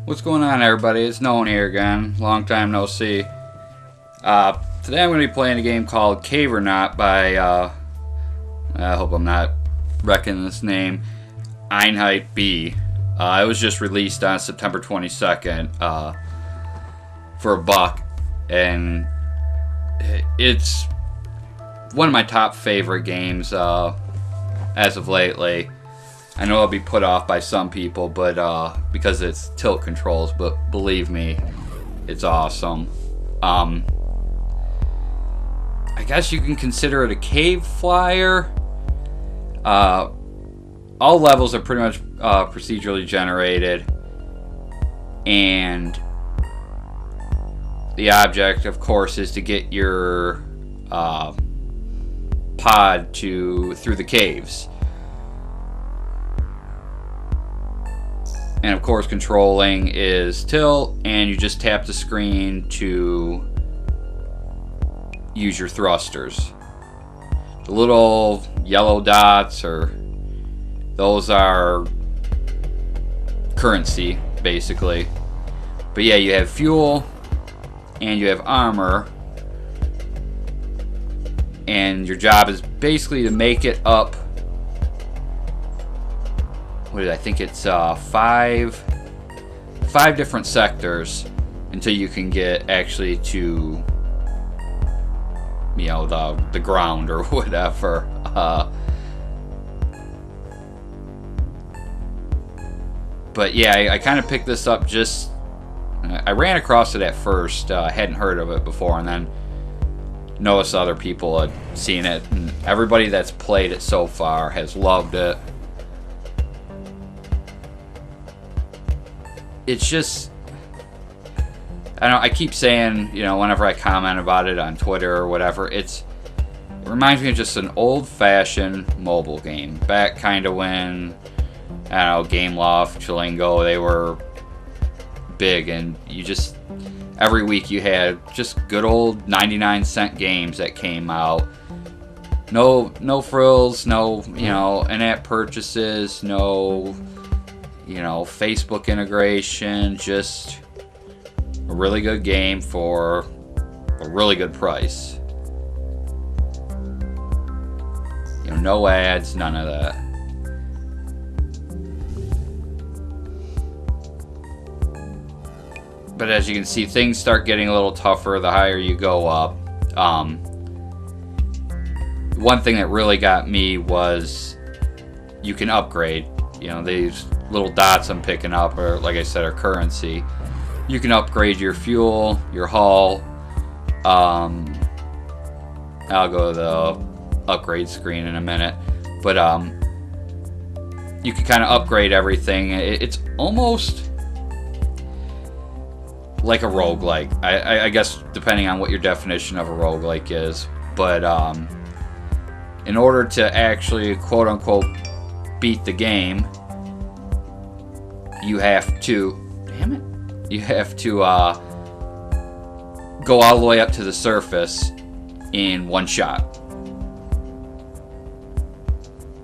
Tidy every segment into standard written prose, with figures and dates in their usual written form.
What's going on, everybody? It's Nolan here again. Long time no see. Today I'm going to be playing a game called Cavernaut by, I hope I'm not wrecking this name, Einheit B. It was just released on September 22nd for $1, and it's one of my top favorite games as of lately. I know it'll be put off by some people, but because it's tilt controls, but believe me, it's awesome. I guess you can consider it a cave flyer. All levels are pretty much procedurally generated, and the object, of course, is to get your pod through the caves. And of course, controlling is tilt, and you just tap the screen to use your thrusters. The little yellow dots, those are currency, basically. But yeah, you have fuel, and you have armor, and your job is basically to make it up. I think it's five different sectors until you can get actually to, the ground or whatever. But yeah, I kind of picked this up I ran across it at first, hadn't heard of it before, and then noticed other people had seen it, and everybody that's played it so far has loved it. It's just, I keep saying, whenever I comment about it on Twitter or whatever, it reminds me of just an old-fashioned mobile game. Back kind of when, Gameloft, Chilingo, they were big, and every week you had just good old 99-cent games that came out. No frills, no, in-app purchases, no, Facebook integration, just a really good game for a really good price. No ads, none of that. But as you can see, things start getting a little tougher the higher you go up. One thing that really got me was you can upgrade. These little dots I'm picking up are, like I said, are currency. You can upgrade your fuel, your hull. I'll go to the upgrade screen in a minute. But you can kind of upgrade everything. It's almost like a roguelike. I guess depending on what your definition of a roguelike is. But in order to actually, quote-unquote, beat the game, you have to go all the way up to the surface in one shot.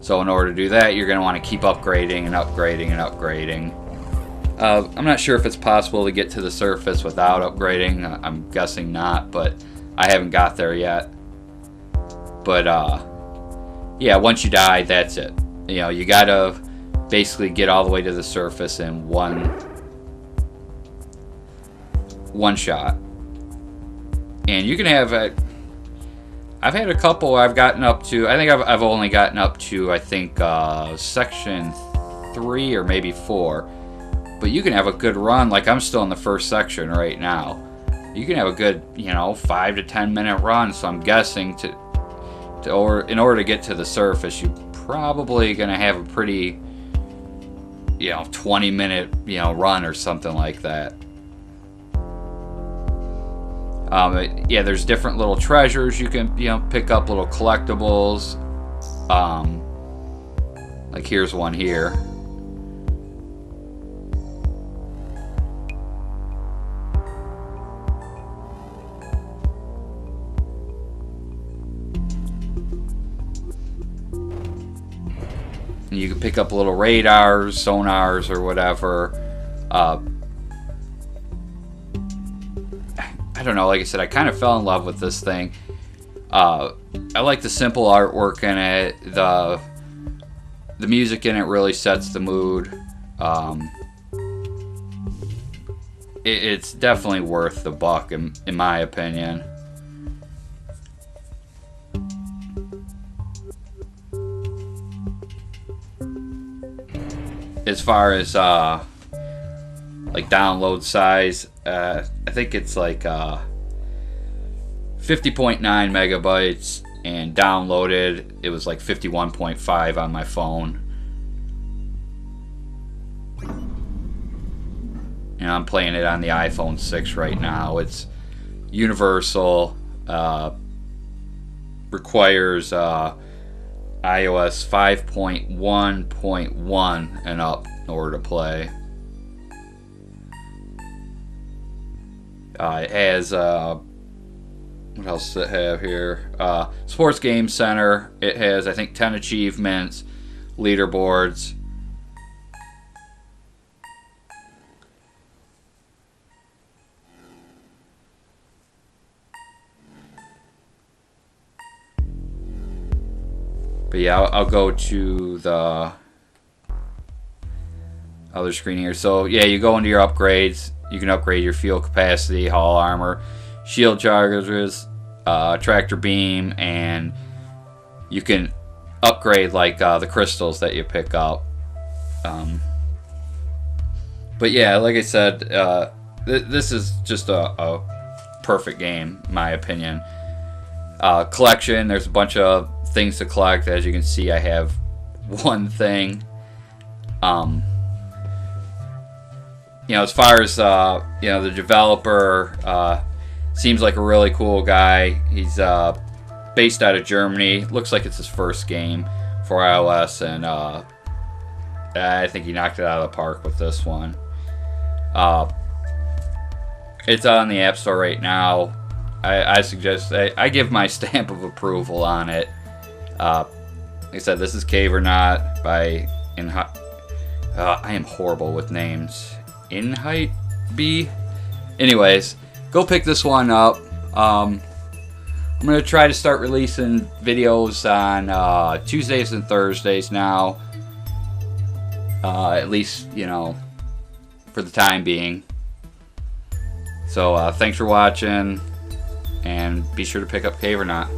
So in order to do that, you're going to want to keep upgrading and upgrading and upgrading. I'm not sure if it's possible to get to the surface without upgrading. I'm guessing not, but I haven't got there yet. But yeah, once you die, that's it. You gotta basically get all the way to the surface in one shot. And you can have I've had a couple I've gotten up to. I think I've only gotten up to, section 3 or maybe 4. But you can have a good run. Like, I'm still in the first section right now. You can have a good, 5 to 10 minute run. So I'm guessing in order to get to the surface, you're probably going to have a pretty, 20-minute, run or something like that. Yeah, there's different little treasures you can, pick up, little collectibles. Like here's one here. And you can pick up little radars, sonars, or whatever. don't know, like I said, I kind of fell in love with this thing. I like the simple artwork in it. The music in it really sets the mood. It's definitely worth the buck, in my opinion. As far as like download size, I think it's like 50.9 megabytes, and downloaded it was like 51.5 on my phone. And I'm playing it on the iPhone 6 right now. It's universal, requires iOS 5.1.1 and up in order to play. It has what else does it have here? Sports Game Center. It has, I think, 10 achievements, leaderboards. But yeah, I'll go to the other screen here. So yeah, you go into your upgrades. You can upgrade your fuel capacity, hull armor, shield charges, tractor beam, and you can upgrade like the crystals that you pick up. But yeah, like I said, this is just a perfect game, in my opinion. Collection, there's a bunch of things to collect. As you can see, I have one thing. You know, as far as you know, the developer seems like a really cool guy. He's based out of Germany. Looks like it's his first game for iOS, and I think he knocked it out of the park with this one. It's on the App Store right now. I suggest I give my stamp of approval on it. Like I said, this is Cavernaut by I am horrible with names. Einheit B. Anyways, go pick this one up. I'm gonna try to start releasing videos on Tuesdays and Thursdays now. At least, you know, for the time being. So thanks for watching, and be sure to pick up Cavernaut.